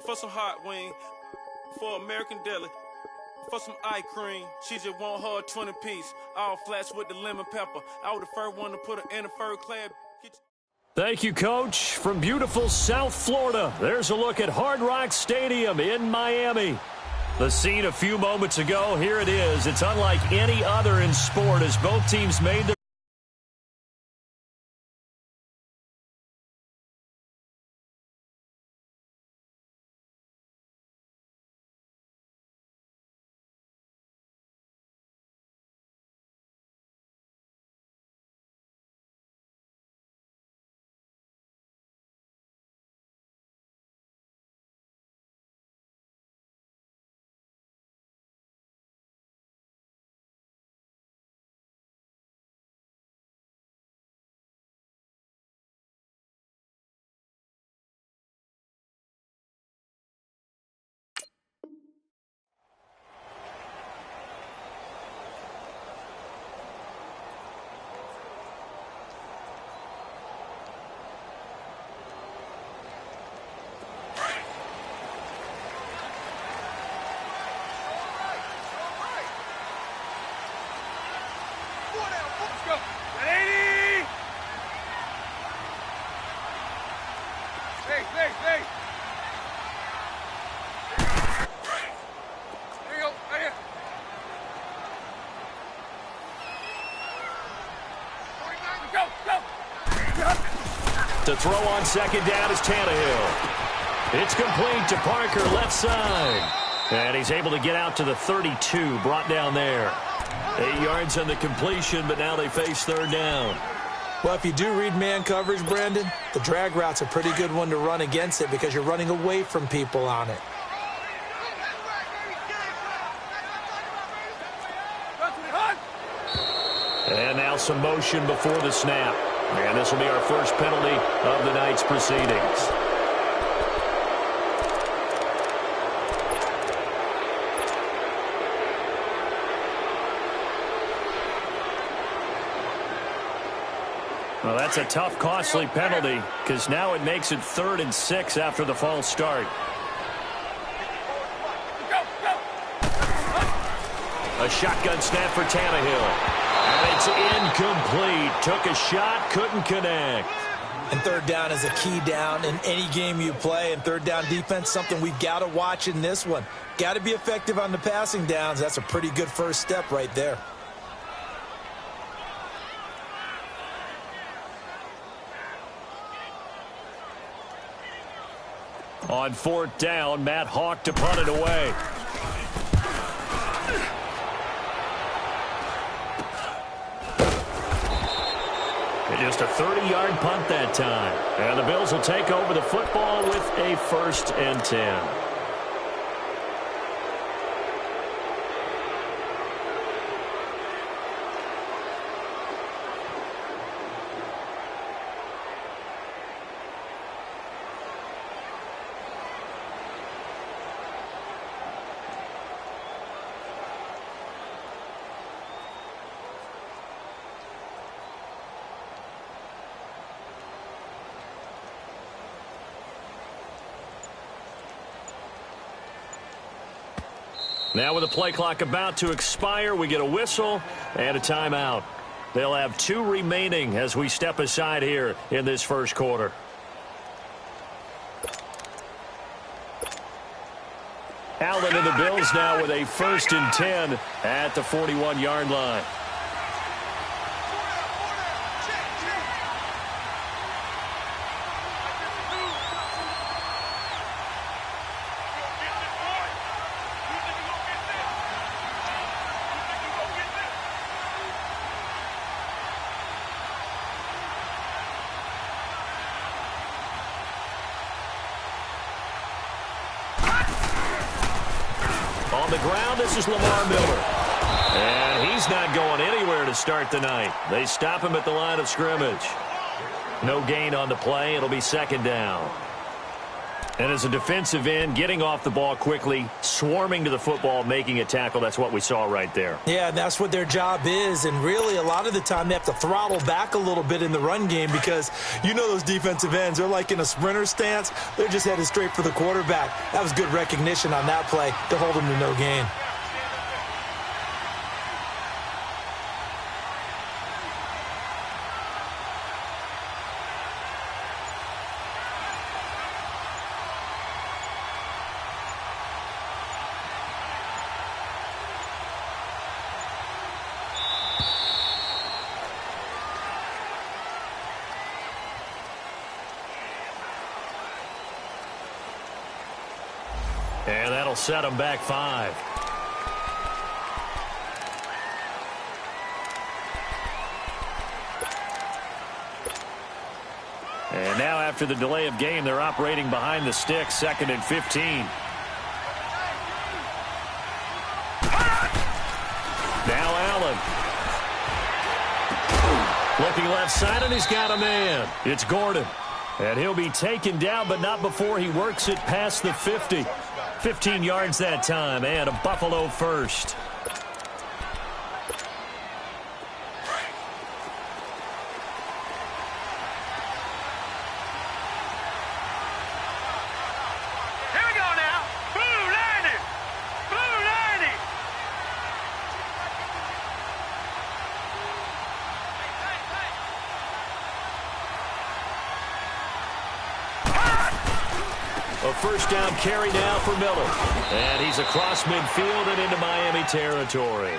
for some hot wing, for American deli, for some eye cream. She just want her 20-piece, all flats with the lemon pepper. I was the first one to put her in a fur clad. Thank you, Coach. From beautiful South Florida, there's a look at Hard Rock Stadium in Miami. The scene a few moments ago, here it is. It's unlike any other in sport as both teams made their to throw on second down is Tannehill. It's complete to Parker, left side. And he's able to get out to the 32, brought down there. 8 yards on the completion, but now they face third down. Well, if you do read man coverage, Brandon, the drag route's a pretty good one to run against it because you're running away from people on it. And now some motion before the snap. And this will be our first penalty of the night's proceedings. Well, that's a tough, costly penalty because now it makes it 3rd and 6 after the false start. A shotgun snap for Tannehill. And it's incomplete. Took a shot, couldn't connect. And third down is a key down in any game you play. And third down defense, something we've got to watch in this one. Got to be effective on the passing downs. That's a pretty good first step right there. On 4th down, Matt Hawk to punt it away. Just a 30-yard punt that time. And the Bills will take over the football with a 1st and 10. Now with the play clock about to expire, we get a whistle and a timeout. They'll have 2 remaining as we step aside here in this first quarter. Allen and the Bills now with a 1st and 10 at the 41-yard line. On the ground, this is Lamar Miller. And he's not going anywhere to start the night. They stop him at the line of scrimmage. No gain on the play. It'll be 2nd down. And as a defensive end, getting off the ball quickly, swarming to the football, making a tackle, that's what we saw right there. Yeah, that's what their job is. And really, a lot of the time, they have to throttle back a little bit in the run game because you know those defensive ends, they're like in a sprinter stance. They're just headed straight for the quarterback. That was good recognition on that play to hold them to no gain. And that'll set them back 5. And now after the delay of game, they're operating behind the sticks, 2nd and 15. Now Allen. Looking left side, and he's got a man. It's Gordon. And he'll be taken down, but not before he works it past the 50. 15 yards that time, and a Buffalo first. Here we go now. Blue 90. Blue 90. A first down carry now for Miller. And he's across midfield and into Miami territory.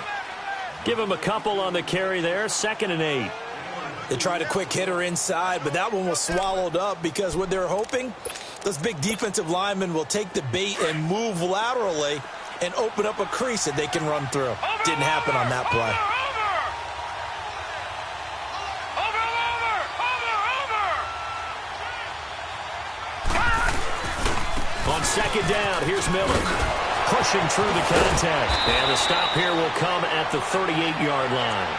Give him a couple on the carry there, 2nd and 8. They tried a quick hitter inside, but that one was swallowed up because what they're hoping, those big defensive linemen will take the bait and move laterally and open up a crease that they can run through. Didn't happen on that play. On 2nd down, here's Miller. Pushing through the contact. And the stop here will come at the 38-yard line.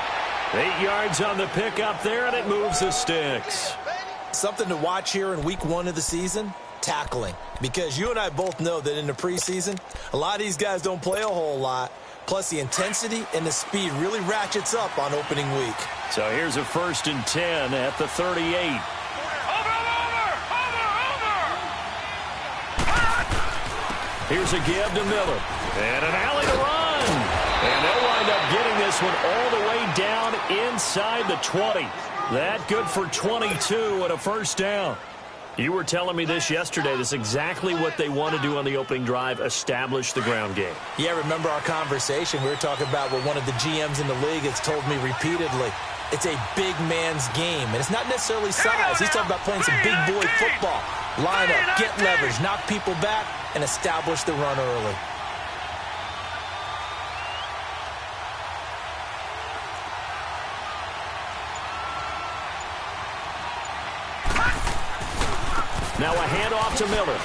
8 yards on the pickup there, and it moves the sticks. Something to watch here in week 1 of the season, tackling. Because you and I both know that in the preseason, a lot of these guys don't play a whole lot. Plus, the intensity and the speed really ratchets up on opening week. So here's a 1st and 10 at the 38. Here's a give to Miller. And an alley to run. And they'll wind up getting this one all the way down inside the 20. That good for 22 and a first down. You were telling me this yesterday. This is exactly what they want to do on the opening drive, establish the ground game. Yeah, remember our conversation? We were talking about what one of the GMs in the league has told me repeatedly. It's a big man's game, and it's not necessarily size. He's talking about playing some big boy football. Line up, get leverage, knock people back, and establish the run early. Now a handoff to Miller.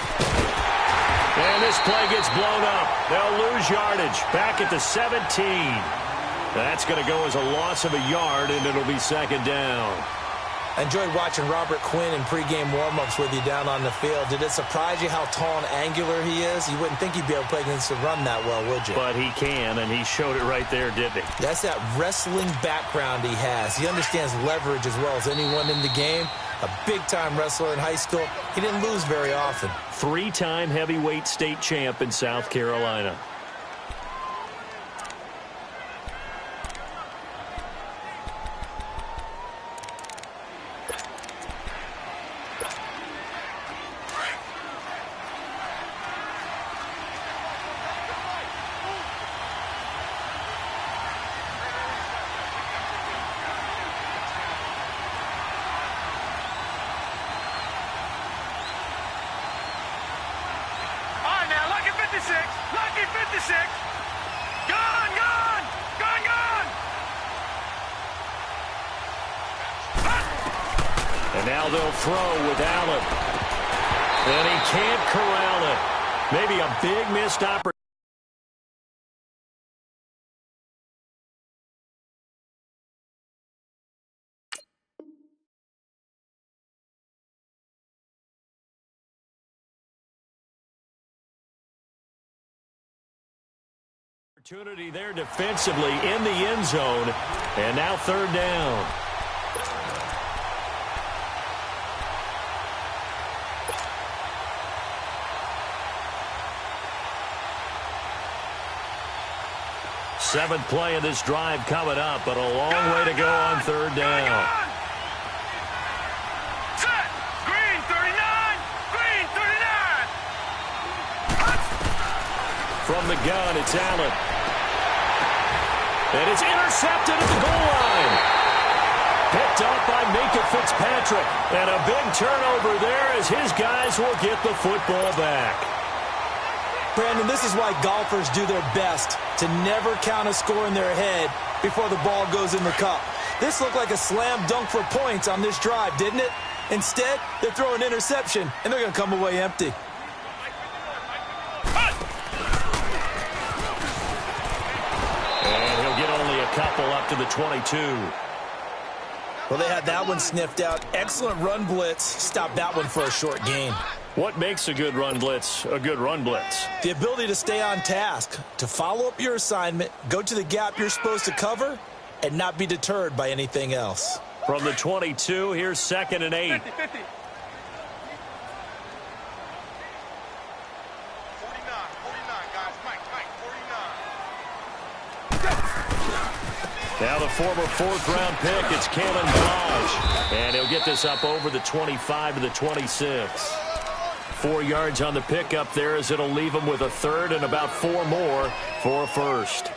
And this play gets blown up. They'll lose yardage. Back at the 17. That's going to go as a loss of a yard, and it'll be 2nd down. I enjoyed watching Robert Quinn in pregame warm-ups with you down on the field. Did it surprise you how tall and angular he is? You wouldn't think he'd be able to play against the run that well, would you? But he can, and he showed it right there, didn't he? That's that wrestling background he has. He understands leverage as well as anyone in the game. A big-time wrestler in high school. He didn't lose very often. 3-time heavyweight state champ in South Carolina. Lucky 56. Gone, gone, gone, gone. And now they'll throw with Allen. And he can't corral it. Maybe a big missed opportunity. Opportunity there defensively in the end zone, and now third down. Seventh play of this drive coming up, but a long way to go on third down. Set. Green 39. Green 39. From the gun, it's Allen. And it's intercepted at the goal line. Picked up by Minka Fitzpatrick. And a big turnover there as his guys will get the football back. Brandon, this is why golfers do their best to never count a score in their head before the ball goes in the cup. This looked like a slam dunk for points on this drive, didn't it? Instead, they throw an interception, and they're going to come away empty. And he'll get only a couple up to the 22. Well, they had that one sniffed out. Excellent run blitz. Stopped that one for a short gain. What makes a good run blitz a good run blitz? The ability to stay on task, to follow up your assignment, go to the gap you're supposed to cover, and not be deterred by anything else. From the 22, here's 2nd and 8. 50, 50. 49, guys. Mike, 49. Now the former 4th-round pick, it's Kalen Ballage. And he'll get this up over the 25 to the 26. 4 yards on the pickup there as it'll leave him with a third and about 4 more for a first.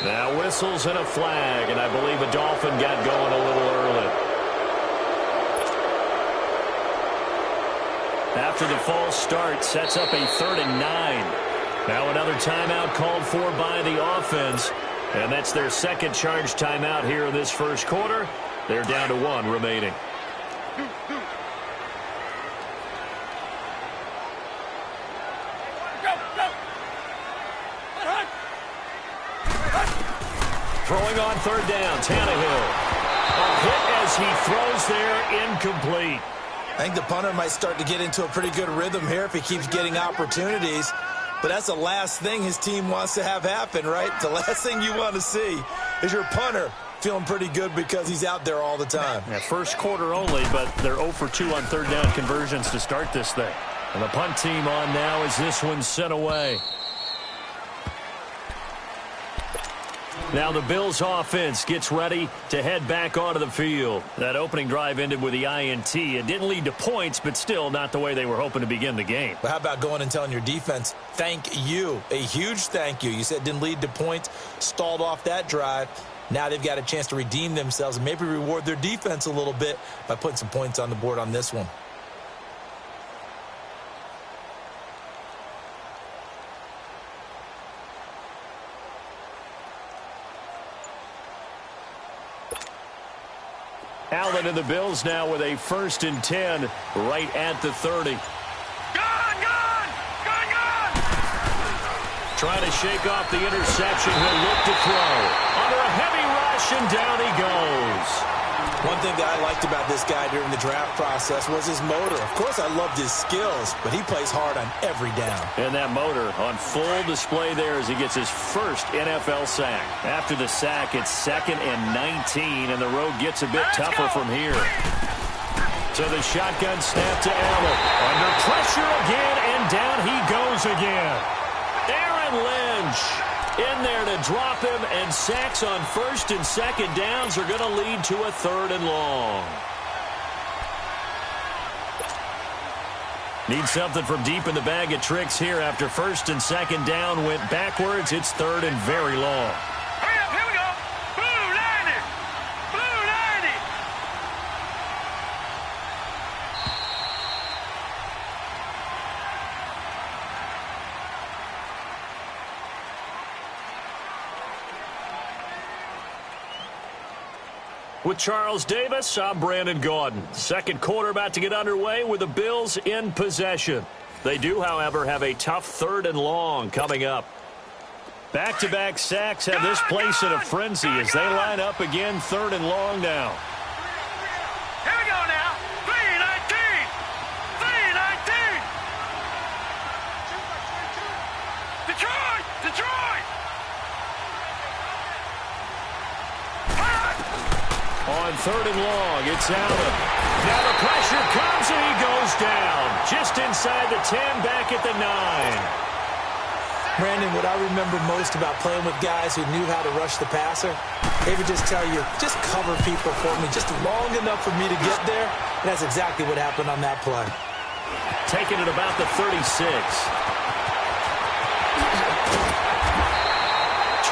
Now whistles and a flag, and I believe a Dolphin got going a little early. After the false start, sets up a 3rd and 9. Now another timeout called for by the offense, and that's their second charge timeout here in this first quarter. They're down to 1 remaining. Throwing on 3rd down, Tannehill. A hit as he throws there, incomplete. I think the punter might start to get into a pretty good rhythm here if he keeps getting opportunities. But that's the last thing his team wants to have happen, right? The last thing you want to see is your punter feeling pretty good because he's out there all the time. Yeah, first quarter only, but they're 0 for 2 on 3rd down conversions to start this thing. And the punt team on now as this one's sent away. Now the Bills offense gets ready to head back onto the field. That opening drive ended with the INT. It didn't lead to points, but still not the way they were hoping to begin the game. But how about going and telling your defense, thank you, a huge thank you. You said it didn't lead to points, stalled off that drive. Now they've got a chance to redeem themselves and maybe reward their defense a little bit by putting some points on the board on this one. Allen and the Bills now with a 1st and 10 right at the 30. Trying to shake off the interception. He'll look to throw. Under a heavy rush, and down he goes. One thing that I liked about this guy during the draft process was his motor. Of course, I loved his skills, but he plays hard on every down. And that motor on full display there as he gets his first NFL sack. After the sack, it's 2nd and 19, and the road gets a bit tougher from here. So the shotgun snap to Allen. Under pressure again, and down he goes again. Aaron Lynch in there to drop him, and sacks on 1st and 2nd downs are going to lead to a 3rd and long. Need something from deep in the bag of tricks here after 1st and 2nd down went backwards. It's 3rd and very long. Hurry up, here we go. Blue 90. Blue 90. With Charles Davis, I'm Brandon Gaudin. Second quarter about to get underway with the Bills in possession. They do, however, have a tough 3rd and long coming up. Back-to-back sacks have this place in a frenzy as they line up again 3rd and long now. Here we go now. 3-19. 3-19. Detroit! Detroit! On 3rd and long, it's Allen. Now the pressure comes and he goes down. Just inside the 10, back at the 9. Brandon, what I remember most about playing with guys who knew how to rush the passer, they would just tell you, just cover people for me, just long enough for me to get there. And that's exactly what happened on that play. Taking it about the 36.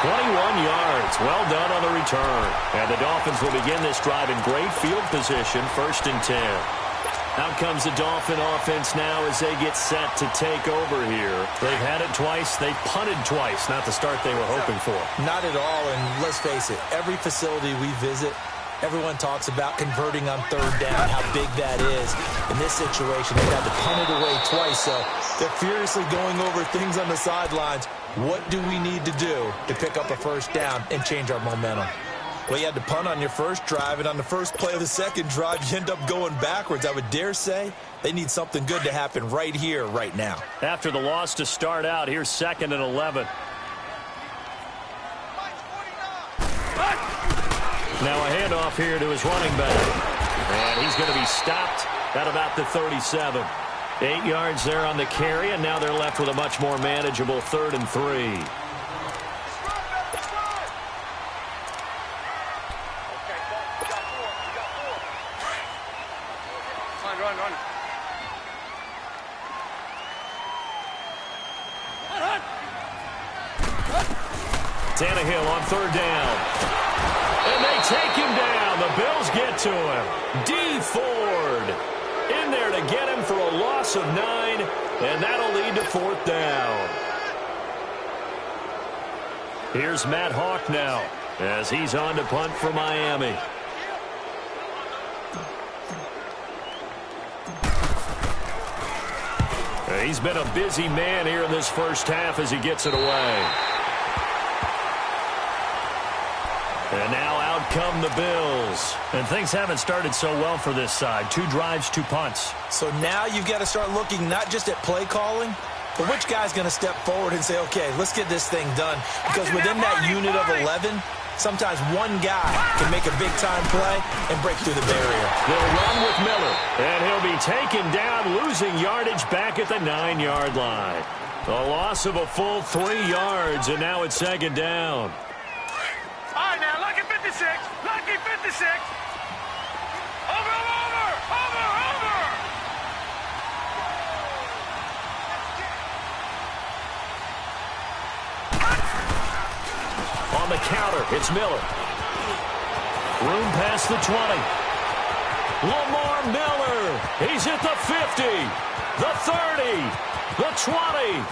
21 yards. Well done on the return. And the Dolphins will begin this drive in great field position, 1st and 10. Out comes the Dolphin offense now as they get set to take over here. They've had it twice. They've punted twice. Not the start they were hoping for. Not at all, and let's face it, every facility we visit, everyone talks about converting on 3rd down, how big that is. In this situation, they've had to punt it away twice, so they're furiously going over things on the sidelines. What do we need to do to pick up a 1st down and change our momentum? Well, you had to punt on your first drive, and on the first play of the second drive, you end up going backwards. I would dare say they need something good to happen right here, right now. After the loss to start out, here's 2nd and 11. Now a handoff here to his running back. And he's going to be stopped at about the 37. 8 yards there on the carry, and now they're left with a much more manageable 3rd and 3. Run. Tannehill on 3rd down. And they take him down. The Bills get to him. D. Ford in there to get him for a loss of 9, and that'll lead to 4th down. Here's Matt Hawk now as he's on to punt for Miami. He's been a busy man here in this first half as he gets it away. And now out come the Bills. And things haven't started so well for this side. 2 drives, 2 punts. So now you've got to start looking not just at play calling, but which guy's going to step forward and say, okay, let's get this thing done. Because within that unit of 11, sometimes one guy can make a big-time play and break through the barrier. They'll run with Miller, and he'll be taken down, losing yardage back at the 9-yard line. A loss of a full 3 yards, and now it's 2nd down. All right, now, lucky 56. Lucky 56. Over. On the counter, it's Miller. Room past the 20. Lamar Miller. He's at the 50, the 30, the 20.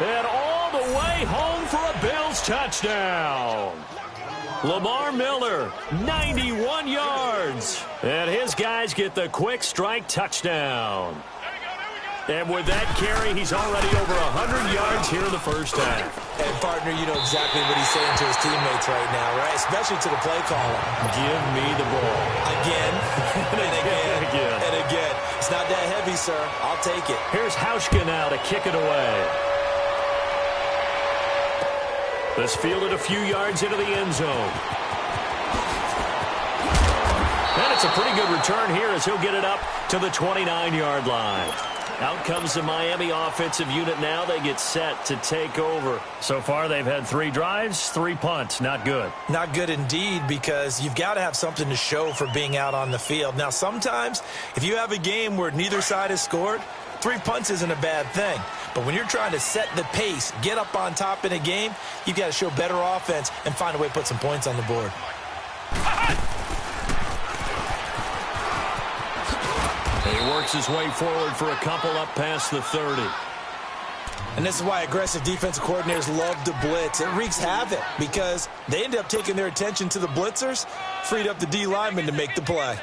And all the way home for a Bills touchdown. Lamar Miller, 91 yards. And his guys get the quick strike touchdown. And with that carry, he's already over 100 yards here in the first half. And, partner, you know exactly what he's saying to his teammates right now, right? Especially to the play caller. Give me the ball. Again, and again, and again. It's not that heavy, sir. I'll take it. Here's Hauschka now to kick it away. This fielded a few yards into the end zone. And it's a pretty good return here as he'll get it up to the 29-yard line. Out comes the Miami offensive unit now. They get set to take over. So far, they've had 3 drives, 3 punts. Not good. Not good indeed, because you've got to have something to show for being out on the field. Now, sometimes, if you have a game where neither side has scored, 3 punts isn't a bad thing. But when you're trying to set the pace, get up on top in a game, you've got to show better offense and find a way to put some points on the board. He works his way forward for a couple up past the 30. And this is why aggressive defensive coordinators love to blitz. It wreaks havoc because they end up taking their attention to the blitzers, freed up the D lineman to make the play.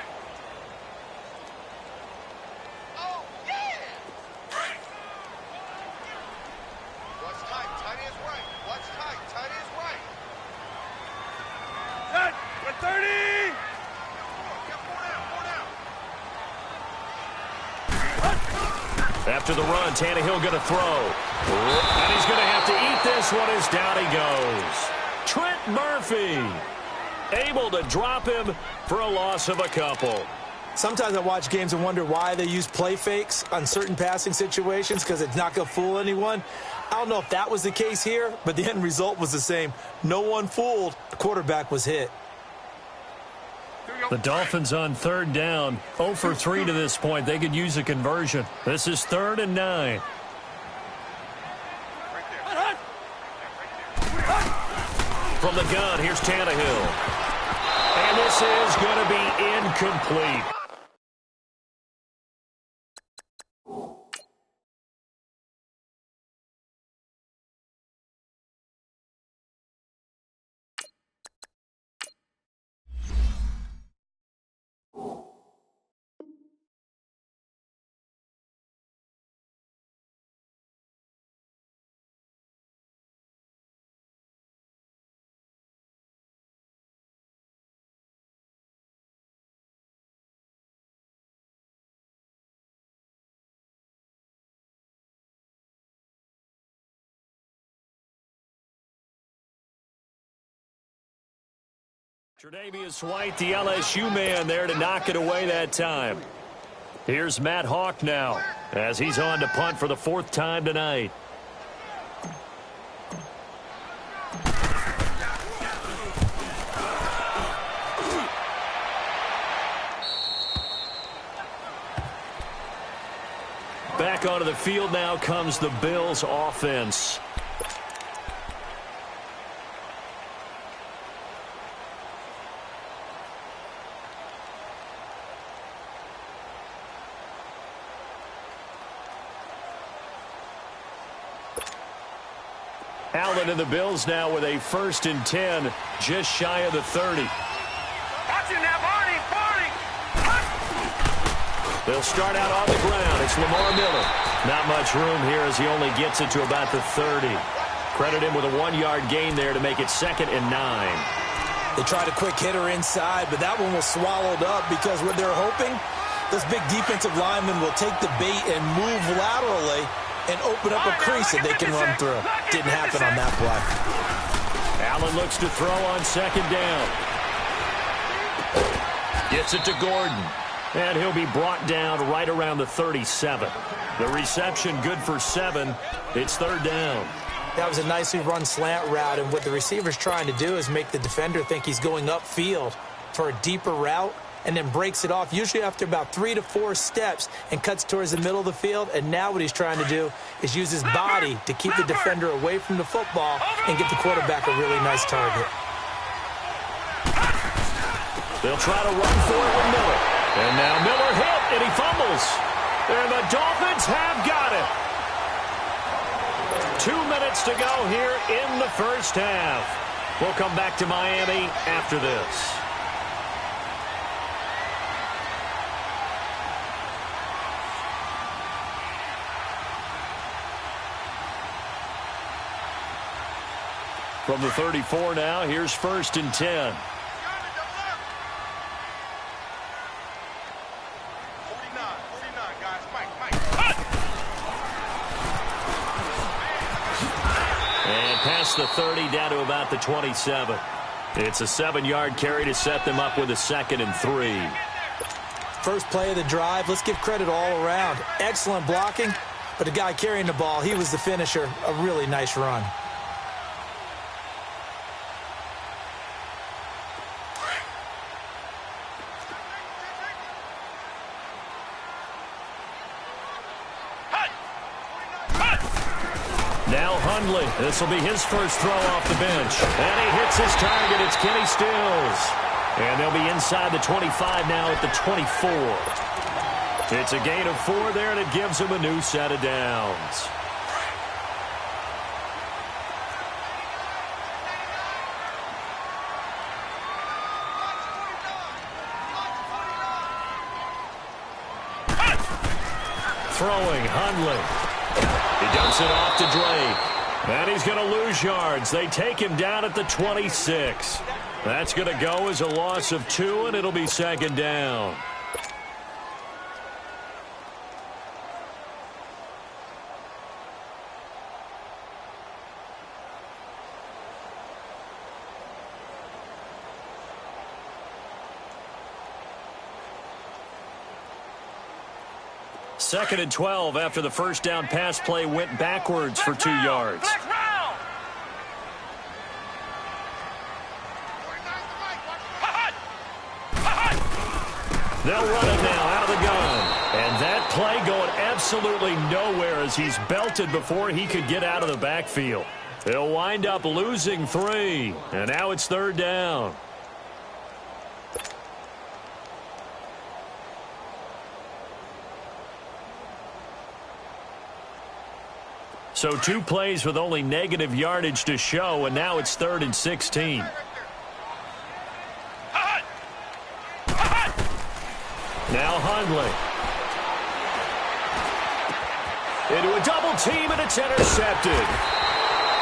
After the run, Tannehill going to throw. And he's going to have to eat this one as down he goes. Trent Murphy able to drop him for a loss of a couple. Sometimes I watch games and wonder why they use play fakes on certain passing situations because it's not going to fool anyone. I don't know if that was the case here, but the end result was the same. No one fooled. The quarterback was hit. The Dolphins on third down, 0 for 3 to this point. They could use a conversion. This is 3rd and 9. From the gun, here's Tannehill. And this is going to be incomplete. Tre'Davious White, the LSU man there to knock it away that time. Here's Matt Hawk now as he's on to punt for the 4th time tonight. Back onto the field now comes the Bills offense. Allen and the Bills now with a 1st and 10, just shy of the 30. Watching that, Barney! They'll start out on the ground. It's Lamar Miller. Not much room here as he only gets it to about the 30. Credit him with a 1-yard gain there to make it 2nd and 9. They tried a quick hitter inside, but that one was swallowed up because what they're hoping, those big defensive linemen will take the bait and move laterally and open up a crease that they can run through. Didn't happen on that play. Allen looks to throw on 2nd down. Gets it to Gordon. And he'll be brought down right around the 37. The reception good for 7. It's 3rd down. That was a nicely run slant route, and what the receiver's trying to do is make the defender think he's going upfield for a deeper route, and then breaks it off, usually after about 3 to 4 steps, and cuts towards the middle of the field. And now what he's trying to do is use his body to keep the defender away from the football and get the quarterback a really nice target. They'll try to run for it with Miller. And now Miller hit, and he fumbles. And the Dolphins have got it. 2 minutes to go here in the first half. We'll come back to Miami after this. From the 34 now, here's 1st and 10. And past the 30 down to about the 27. It's a 7-yard carry to set them up with a 2nd and 3. First play of the drive, let's give credit all around. Excellent blocking, but the guy carrying the ball, he was the finisher. A really nice run. This will be his first throw off the bench. And he hits his target. It's Kenny Stills. And they'll be inside the 25 now at the 24. It's a gain of 4 there, and it gives him a new set of downs. throwing, Hundley. He dumps it off to Drake. And he's going to lose yards. They take him down at the 26. That's going to go as a loss of 2, and it'll be second down. Second and 12 after the first down pass play went backwards for 2 yards. They'll run it now out of the gun. And that play going absolutely nowhere as he's belted before he could get out of the backfield. They'll wind up losing 3. And now it's third down. So 2 plays with only negative yardage to show, and now it's 3rd and 16. Now Hundley. Into a double team, and it's intercepted.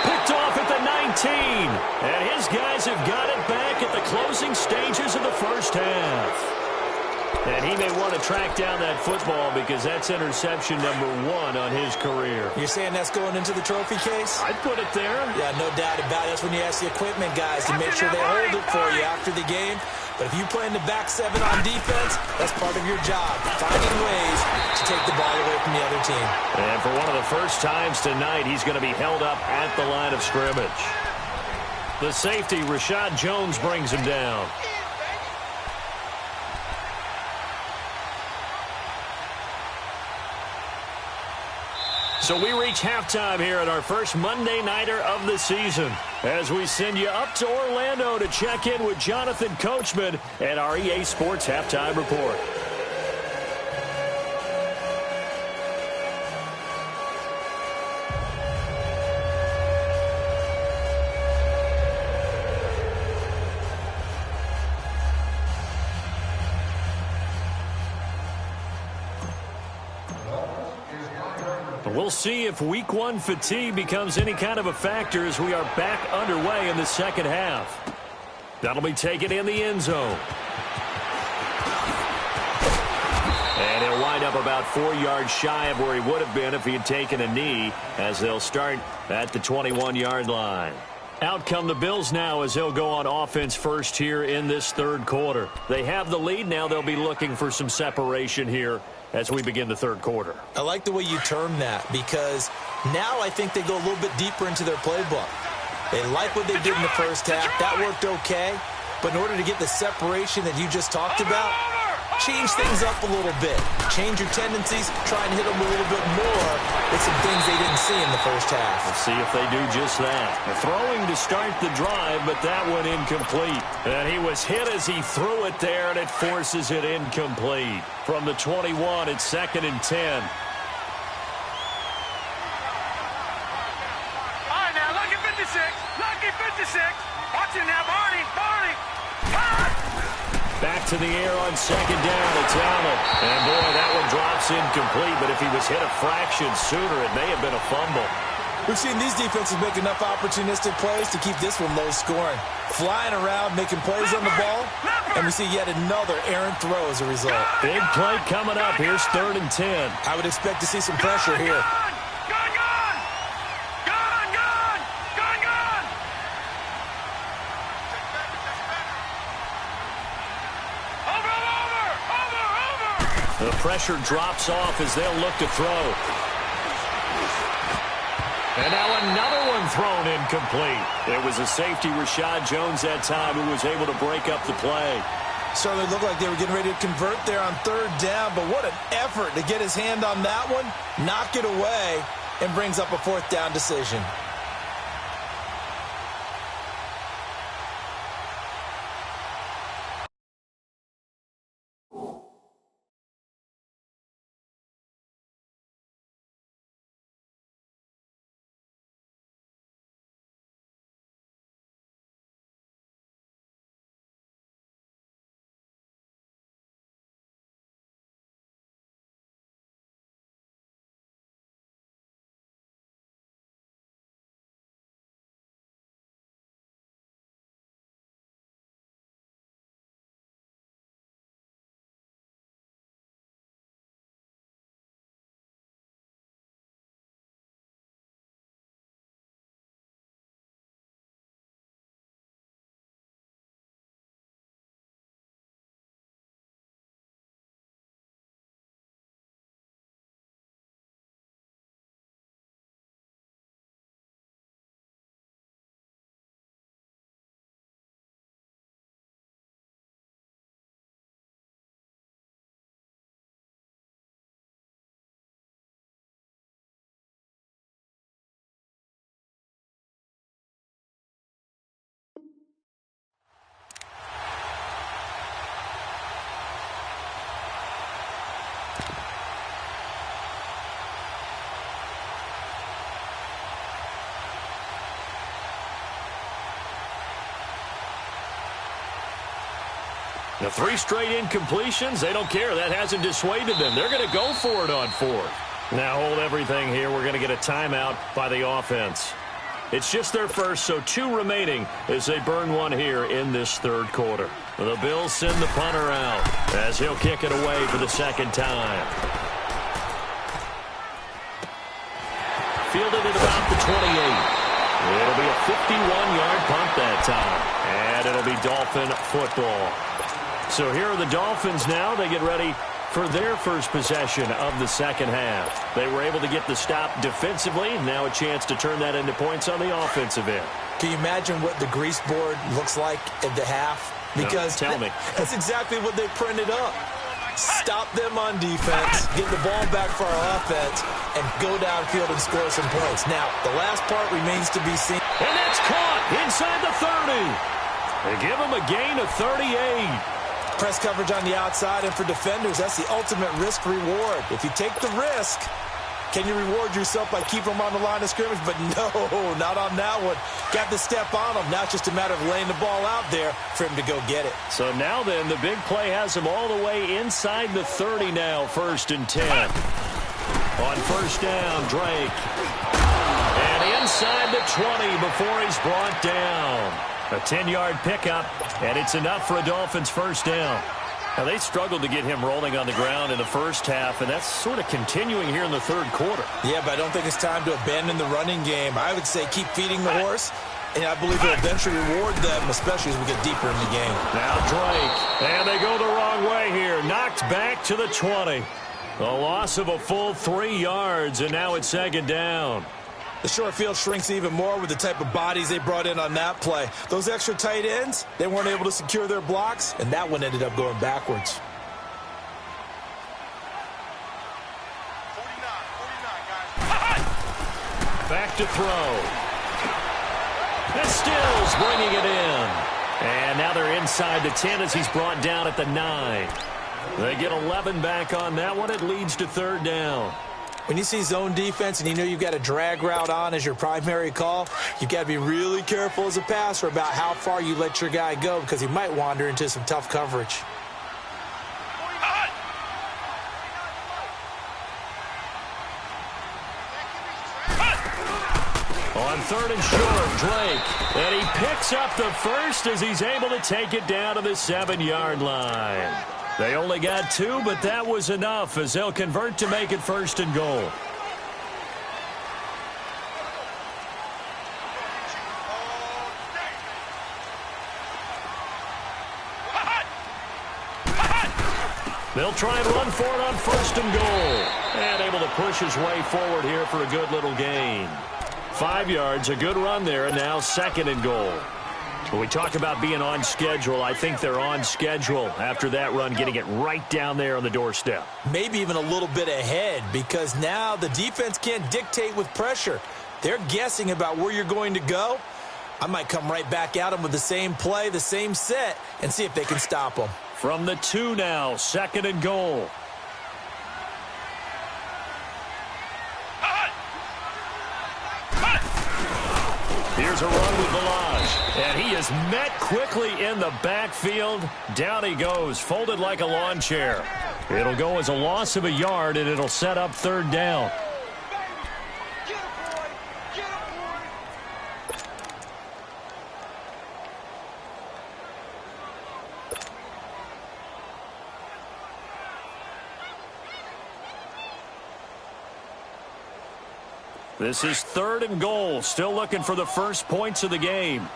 Picked off at the 19. And his guys have got it back at the closing stages of the first half. And he may want to track down that football because that's interception number 1 on his career. You're saying that's going into the trophy case? I'd put it there. Yeah, no doubt about it. That's when you ask the equipment guys to make sure they hold it for you after the game. But if you play in the back 7 on defense, that's part of your job, finding ways to take the ball away from the other team. And for one of the first times tonight, he's going to be held up at the line of scrimmage. The safety, Rashad Jones, brings him down. So we reach halftime here at our first Monday Nighter of the season as we send you up to Orlando to check in with Jonathan Coachman and our EA Sports Halftime Report. We'll see if week 1 fatigue becomes any kind of a factor as we are back underway in the second half. That'll be taken in the end zone. And he'll wind up about 4 yards shy of where he would have been if he had taken a knee, as they'll start at the 21-yard line. Out come the Bills now as they'll go on offense first here in this third quarter. They have the lead. Now they'll be looking for some separation here as we begin the third quarter. I like the way you term that because now I think they go a little bit deeper into their playbook. They like what they did in the first half. That worked okay. But in order to get the separation that you just talked about, change things up a little bit. Change your tendencies. Try and hit them a little bit more with some things they didn't see in the first half. We'll see if they do just that. They're throwing to start the drive, but that one incomplete. And he was hit as he threw it there, and it forces it incomplete. From the 21, it's 2nd and 10. All right, now, lucky 56. Lucky 56. Watch it now, Barney. Barney. Back to the air on second down. It's Allen. And, boy, that one drops incomplete. But if he was hit a fraction sooner, it may have been a fumble. We've seen these defenses make enough opportunistic plays to keep this one low scoring. Flying around, making plays on the ball, and we see yet another errant throw as a result. Big play coming up. Here's 3rd and 10. I would expect to see some pressure here. The pressure drops off as they'll look to throw. And now another one thrown incomplete. It was a safety, Rashad Jones, that time, who was able to break up the play. Certainly looked like they were getting ready to convert there on 3rd down, but what an effort to get his hand on that one, knock it away, and brings up a 4th down decision. The 3 straight incompletions, they don't care. That hasn't dissuaded them. They're going to go for it on 4th. Now hold everything here. We're going to get a timeout by the offense. It's just their first, so 2 remaining as they burn 1 here in this 3rd quarter. The Bills send the punter out as he'll kick it away for the 2nd time. Fielded at about the 28. It'll be a 51-yard punt that time, and it'll be Dolphin football. So here are the Dolphins now. They get ready for their first possession of the 2nd half. They were able to get the stop defensively. Now a chance to turn that into points on the offensive end. Can you imagine what the grease board looks like at the half? Because no, tell me. That's exactly what they printed up. Stop them on defense, get the ball back for our offense, and go downfield and score some points. Now, the last part remains to be seen. And that's caught inside the 30. They give him a gain of 38. Press coverage on the outside, and for defenders, that's the ultimate risk-reward. If you take the risk, can you reward yourself by keeping them on the line of scrimmage? But no, not on that one. Got the step on them. Now it's just a matter of laying the ball out there for him to go get it. So now then, the big play has him all the way inside the 30 now, 1st and 10. On 1st down, Drake. And inside the 20 before he's brought down. A 10-yard pickup, and it's enough for a Dolphins 1st down. Now, they struggled to get him rolling on the ground in the 1st half, and that's sort of continuing here in the 3rd quarter. Yeah, but I don't think it's time to abandon the running game. I would say keep feeding the horse, and I believe it'll eventually reward them, especially as we get deeper in the game. Now Drake, and they go the wrong way here. Knocked back to the 20. A loss of a full 3 yards, and now it's 2nd down. The short field shrinks even more with the type of bodies they brought in on that play. Those extra tight ends, they weren't able to secure their blocks, and that one ended up going backwards. 49, guys. Back to throw. And Stills bringing it in. And now they're inside the 10 as he's brought down at the 9. They get 11 back on that one. It leads to 3rd down. When you see zone defense and you know you've got a drag route on as your primary call, you've got to be really careful as a passer about how far you let your guy go because he might wander into some tough coverage. On 3rd and short, Drake. And he picks up the 1st as he's able to take it down to the 7-yard line. They only got 2, but that was enough as they'll convert to make it 1st and goal. They'll try and run for it on 1st and goal. And able to push his way forward here for a good little gain. 5 yards, a good run there, and now 2nd and goal. When we talk about being on schedule, I think they're on schedule after that run, getting it right down there on the doorstep. Maybe even a little bit ahead because now the defense can't dictate with pressure. They're guessing about where you're going to go. I might come right back at them with the same play, the same set, and see if they can stop them. From the 2 now, 2nd and goal. Here's a run with Velage, and he is met quickly in the backfield. Down he goes, folded like a lawn chair. It'll go as a loss of a yard, and it'll set up 3rd down. This is 3rd and goal. Still looking for the first points of the game.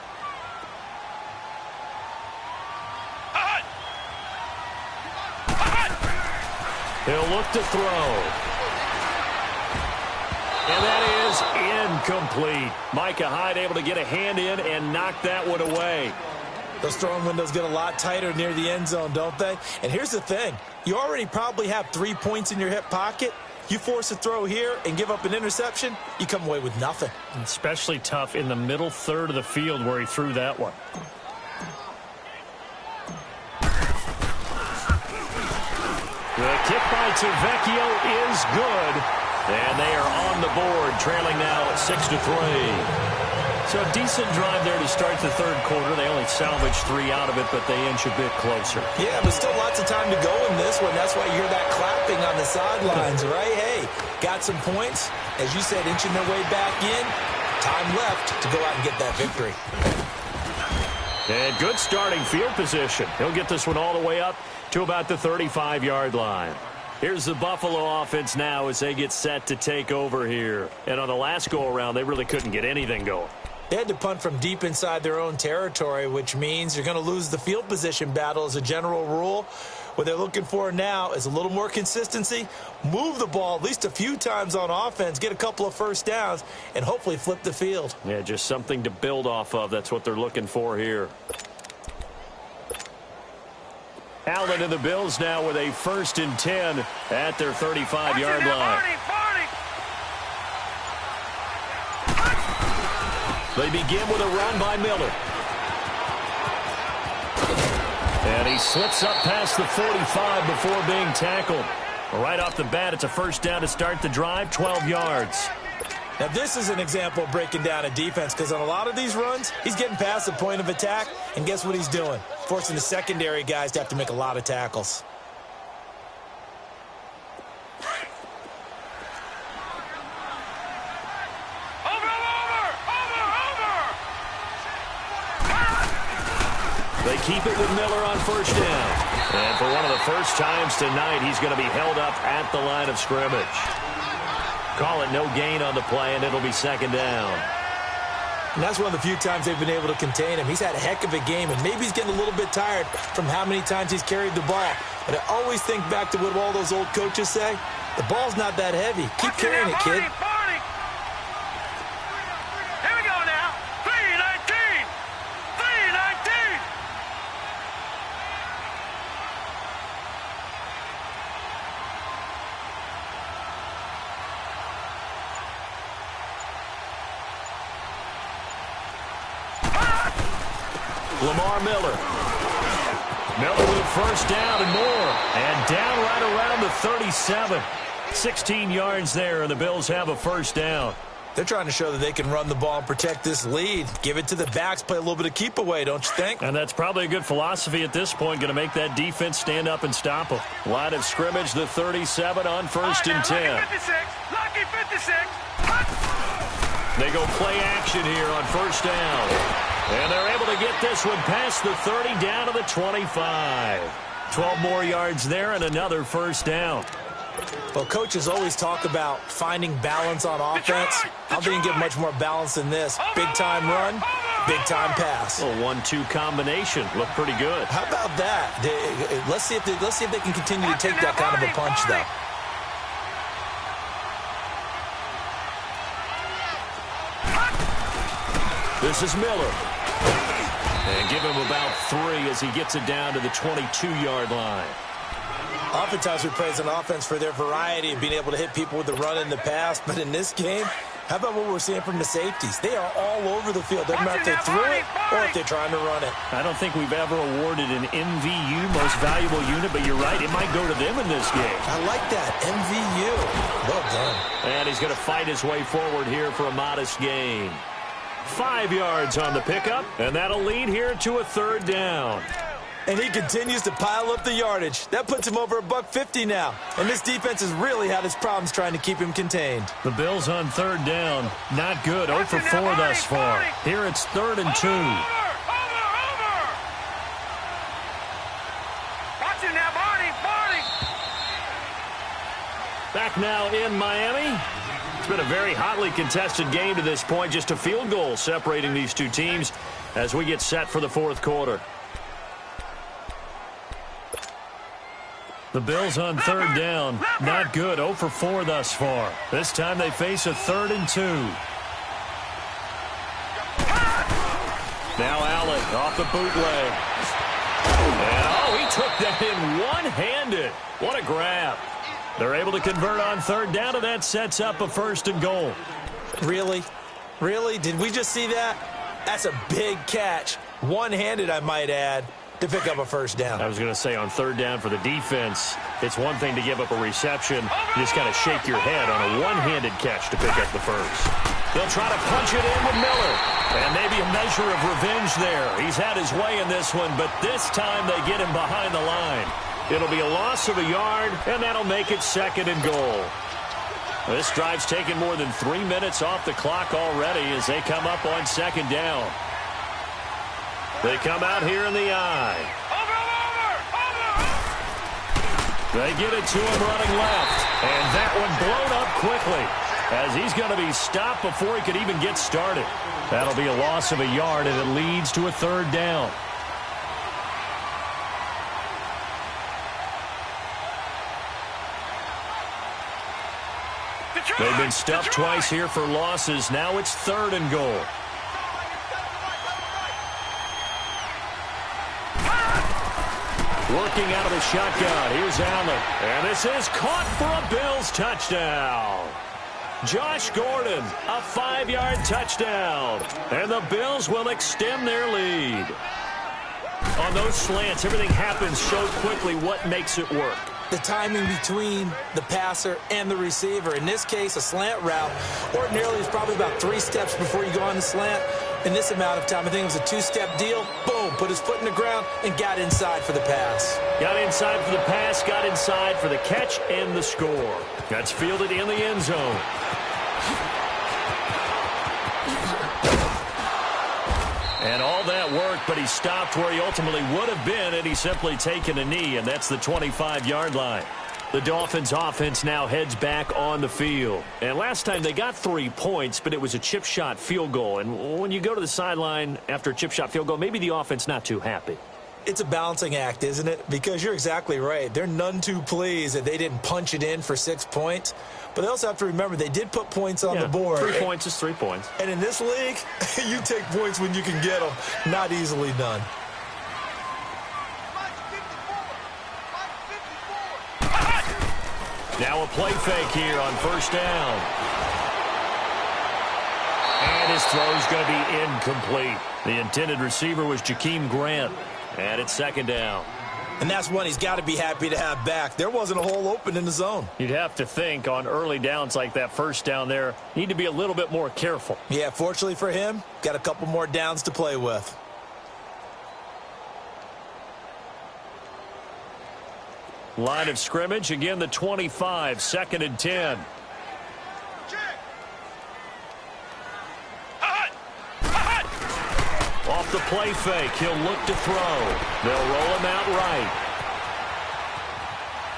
He'll look to throw. And that is incomplete. Micah Hyde able to get a hand in and knock that one away. Those throwing windows get a lot tighter near the end zone, don't they? And here's the thing. You already probably have 3 points in your hip pocket. You force a throw here and give up an interception, you come away with nothing. Especially tough in the middle 3rd of the field where he threw that one. The kick by Tavecchio is good. And they are on the board, trailing now at 6-3. So a decent drive there to start the third quarter. They only salvaged 3 out of it, but they inch a bit closer. Yeah, but still lots of time to go in this one. That's why you hear that clapping on the sidelines, right? Hey, got some points. As you said, inching their way back in. Time left to go out and get that victory. And good starting field position. He'll get this one all the way up to about the 35-yard line. Here's the Buffalo offense now as they get set to take over here. And on the last go-around, they really couldn't get anything going. They had to punt from deep inside their own territory, which means you're going to lose the field position battle as a general rule. What they're looking for now is a little more consistency, move the ball at least a few times on offense, get a couple of first downs, and hopefully flip the field. Yeah, just something to build off of. That's what they're looking for here. Allen and the Bills now with a 1st and 10 at their 35-yard line. They begin with a run by Miller. And he slips up past the 45 before being tackled. Right off the bat, it's a first down to start the drive, 12 yards. Now, this is an example of breaking down a defense because on a lot of these runs, he's getting past the point of attack, and guess what he's doing? Forcing the secondary guys to have to make a lot of tackles. They keep it with Miller on first down. And for one of the first times tonight, he's going to be held up at the line of scrimmage. Call it no gain on the play, and it'll be second down. And that's one of the few times they've been able to contain him. He's had a heck of a game, and maybe he's getting a little bit tired from how many times he's carried the ball. But I always think back to what all those old coaches say. The ball's not that heavy. Keep carrying it, kid. Here we go now. 3-19. 3-19. Lamar Miller. Miller with first down and more. And down right around the 37. 16 yards there, and the Bills have a first down. They're trying to show that they can run the ball and protect this lead. Give it to the backs, play a little bit of keep away, don't you think? And that's probably a good philosophy at this point, going to make that defense stand up and stop them. Line of scrimmage, the 37 on first and 10. Lucky 56. Lucky 56. They go play action here on first down. And they're able to get this one past the 30 down to the 25. 12 more yards there and another first down. Well, coaches always talk about finding balance on offense. I don't think you can get much more balance than this. Big-time run, big-time pass. A 1-2 combination. Look pretty good. How about that? Let's see if they can continue to take that kind of a punch, though. This is Miller. And give him about 3 as he gets it down to the 22-yard line. Oftentimes we praise an offense for their variety of being able to hit people with the run in the pass, but in this game, how about what we're seeing from the safeties? They are all over the field. Doesn't matter if they threw it or if they're trying to run it. I don't think we've ever awarded an MVU, most valuable unit, but you're right, it might go to them in this game. I like that, MVU. Well done. And he's going to fight his way forward here for a modest gain. 5 yards on the pickup, and that'll lead here to a third down. And he continues to pile up the yardage. That puts him over $150 now. And this defense has really had its problems trying to keep him contained. The Bills on third down. Not good. 0 for 4 thus far. Here it's 3rd and 2. Watching now, Barney. Back now in Miami. It's been a very hotly contested game to this point. Just a field goal separating these two teams as we get set for the fourth quarter. The Bills on third down. Not good. 0 for 4 thus far. This time they face a 3rd and 2. Now Allen off the bootleg. And, he took that in one-handed. What a grab. They're able to convert on third down, and that sets up a 1st and goal. Really? Really? Did we just see that? That's a big catch. One-handed, I might add. to pick up a first down. I was going to say, on third down for the defense, it's one thing to give up a reception. You just got to shake your head on a one-handed catch to pick up the first. They'll try to punch it in with Miller. And maybe a measure of revenge there. He's had his way in this one, but this time they get him behind the line. It'll be a loss of a yard, and that'll make it 2nd and goal. This drive's taken more than 3 minutes off the clock already as they come up on 2nd down. They come out here in the eye. They get it to him running left, and that one blown up quickly as he's going to be stopped before he could even get started. That'll be a loss of a yard, and it leads to a 3rd down. They've been stuffed twice here for losses. Now it's 3rd and goal. Working out of the shotgun. Here's Allen. And this is caught for a Bills touchdown. Josh Gordon, a 5-yard touchdown. And the Bills will extend their lead. On those slants, everything happens so quickly. What makes it work? The timing between the passer and the receiver. In this case, a slant route ordinarily is probably about 3 steps before you go on the slant. In this amount of time, I think it was a 2-step deal. Boom, put his foot in the ground and got inside for the pass. Got inside for the pass, got inside for the catch and the score. That's fielded in the end zone. And all that work, but he stopped where he ultimately would have been had he simply taken a knee, and that's the 25-yard line. The Dolphins' offense now heads back on the field. And last time they got 3 points, but it was a chip shot field goal. And when you go to the sideline after a chip shot field goal, maybe the offense not too happy. It's a balancing act, isn't it? Because you're exactly right. They're none too pleased that they didn't punch it in for 6 points. But they also have to remember they did put points on the board. 3 points is 3 points. And in this league, you take points when you can get them. Not easily done. Now a play fake here on 1st down. And his throw's going to be incomplete. The intended receiver was Jakeem Grant. And it's 2nd down. And that's one he's got to be happy to have back. There wasn't a hole open in the zone. You'd have to think on early downs like that 1st down there, need to be a little bit more careful. Yeah, fortunately for him, got a couple more downs to play with. Line of scrimmage, again the 25, 2nd and 10. Off the play fake, he'll look to throw. They'll roll him out right.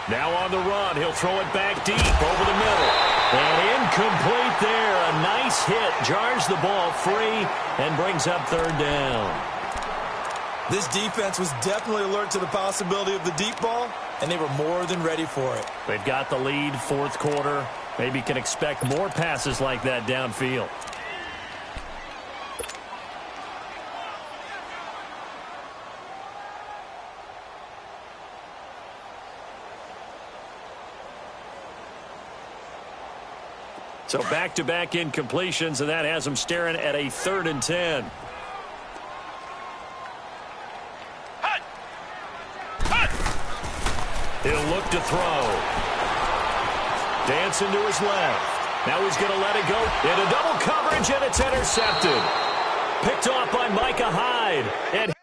Now on the run, he'll throw it back deep over the middle. And incomplete there. A nice hit, jars the ball free and brings up 3rd down. This defense was definitely alert to the possibility of the deep ball, and they were more than ready for it. They've got the lead, 4th quarter. Maybe can expect more passes like that downfield. So back-to-back incompletions, and that has them staring at a 3rd and 10. He'll look to throw. Dancing to his left. Now he's going to let it go into double coverage, and it's intercepted. Picked off by Micah Hyde. And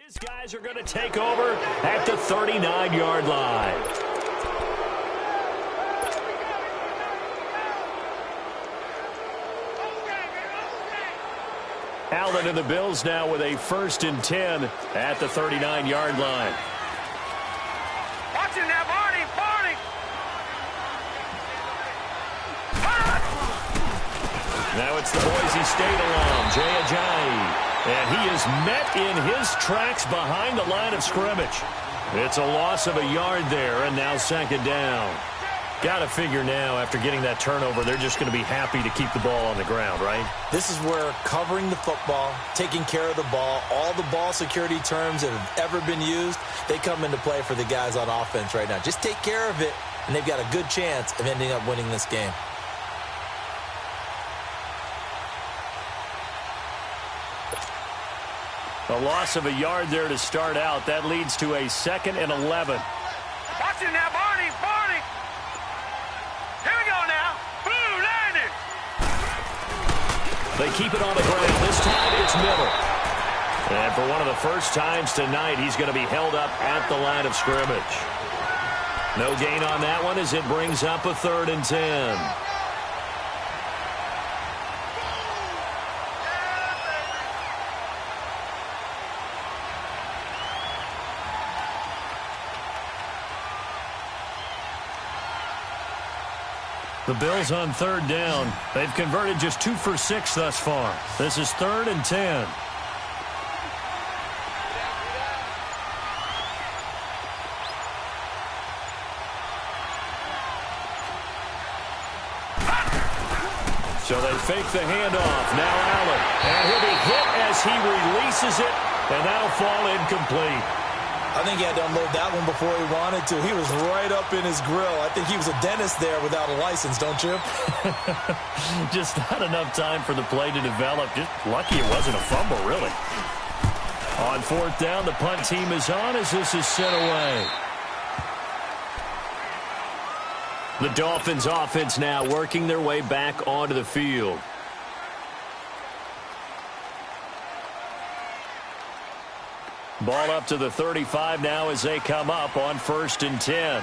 his guys are going to take over at the 39-yard line. Allen and the Bills now with a 1st and 10 at the 39-yard line. Watch him now, Barney! Now it's the Boise State alum, Jay Ajayi. And he is met in his tracks behind the line of scrimmage. It's a loss of a yard there, and now 2nd down. Got to figure now, after getting that turnover, they're just going to be happy to keep the ball on the ground, right? This is where covering the football, taking care of the ball, all the ball security terms that have ever been used, they come into play for the guys on offense right now. Just take care of it, and they've got a good chance of ending up winning this game. A loss of a yard there to start out. That leads to a 2nd and 11. Watch it now, Barney. Barney. Here we go now. Blue landed. They keep it on the ground. This time it's Miller. And for one of the first times tonight, he's going to be held up at the line of scrimmage. No gain on that one as it brings up a 3rd and 10. The Bills on 3rd down. They've converted just 2 for 6 thus far. This is 3rd and 10. So they fake the handoff. Now Allen. And he'll be hit as he releases it, and that'll fall incomplete. I think he had to unload that one before he wanted to. He was right up in his grill. I think he was a dentist there without a license, don't you? Just not enough time for the play to develop. Just lucky it wasn't a fumble, really. On 4th down, the punt team is on as this is sent away. The Dolphins offense now working their way back onto the field. Ball up to the 35 now as they come up on 1st and 10.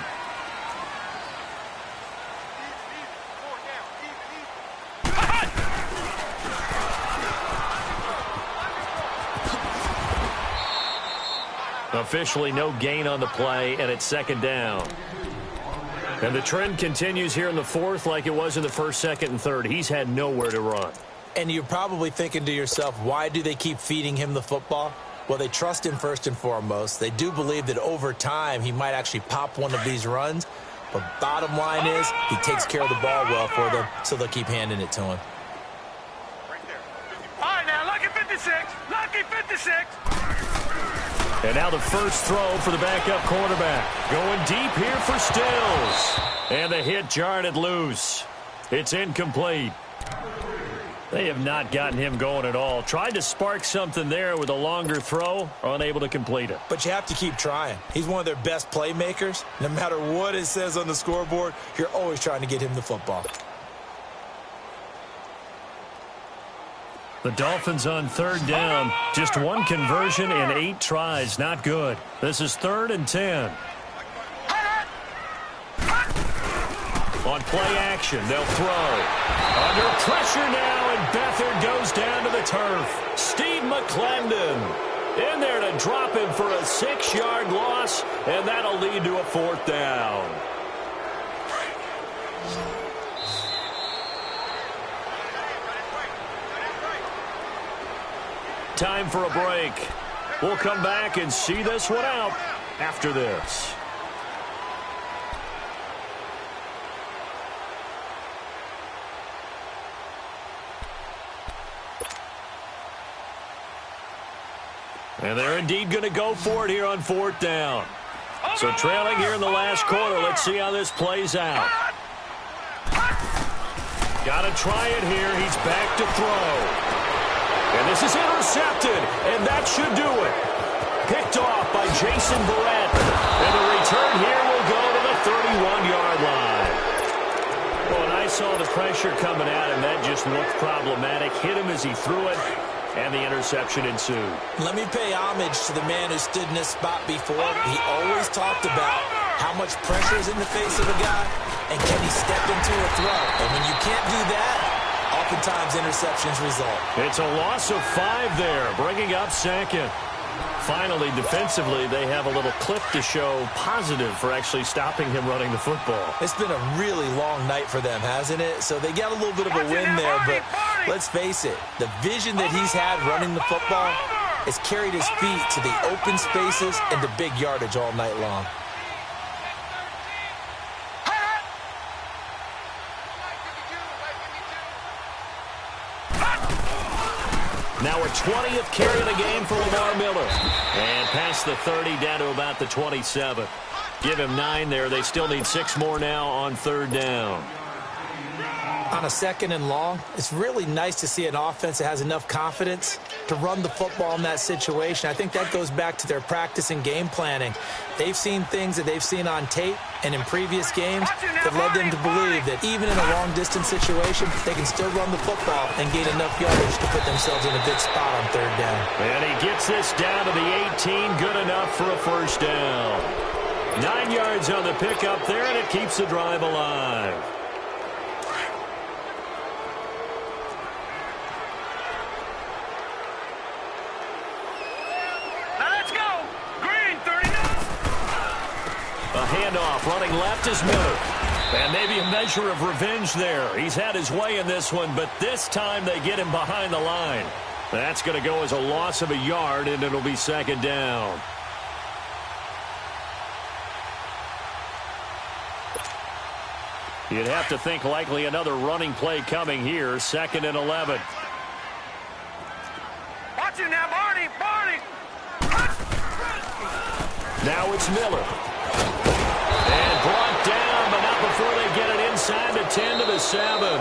Officially no gain on the play, and it's 2nd down. And the trend continues here in the 4th like it was in the 1st, 2nd, and 3rd. He's had nowhere to run. And you're probably thinking to yourself, why do they keep feeding him the football? Well, they trust him first and foremost. They do believe that over time he might actually pop one of these runs. But bottom line is he takes care of the ball well for them, so they'll keep handing it to him. All right, now, lucky 56. Lucky 56. And now the first throw for the backup quarterback. Going deep here for Stills. And the hit jarred it loose. It's incomplete. They have not gotten him going at all. Tried to spark something there with a longer throw, unable to complete it. But you have to keep trying. He's one of their best playmakers. No matter what it says on the scoreboard, you're always trying to get him the football. The Dolphins on 3rd down. Just 1 conversion in 8 tries. Not good. This is 3rd and 10. On play action, they'll throw. Under pressure now, and Beathard goes down to the turf. Steve McClendon in there to drop him for a 6-yard loss, and that'll lead to a 4th down. Time for a break. We'll come back and see this one out after this. And they're indeed going to go for it here on 4th down. So trailing here in the last quarter. Let's see how this plays out. Got to try it here. He's back to throw. And this is intercepted. And that should do it. Picked off by Jason Barrett. And the return here will go to the 31-yard line. Well, and I saw the pressure coming at him. That just looked problematic. Hit him as he threw it. And the interception ensued. Let me pay homage to the man who stood in this spot before. He always talked about how much pressure is in the face of a guy, and can he step into a throw. And when you can't do that, oftentimes interceptions result. It's a loss of 5 there, bringing up 2nd. Finally, defensively, they have a little clip to show positive for actually stopping him running the football. It's been a really long night for them, hasn't it? So they got a little bit of a win there, but let's face it, the vision that he's had running the football has carried his feet to the open spaces and to big yardage all night long. Now a 20th carry of the game for Lamar Miller. And past the 30, down to about the 27. Give him 9 there. They still need 6 more now on 3rd down. On a 2nd and long, it's really nice to see an offense that has enough confidence to run the football in that situation. I think that goes back to their practice and game planning. They've seen things that they've seen on tape and in previous games that led them to believe that even in a long-distance situation, they can still run the football and gain enough yardage to put themselves in a good spot on 3rd down. And he gets this down to the 18, good enough for a 1st down. 9 yards on the pickup there, and it keeps the drive alive. A handoff, running left is Miller. And maybe a measure of revenge there. He's had his way in this one, but this time they get him behind the line. That's going to go as a loss of a yard, and it'll be 2nd down. You'd have to think likely another running play coming here, 2nd and 11. Watch it now, Barney, Barney. Now it's Miller. And brought down, but not before they get it inside the 10 to the 7.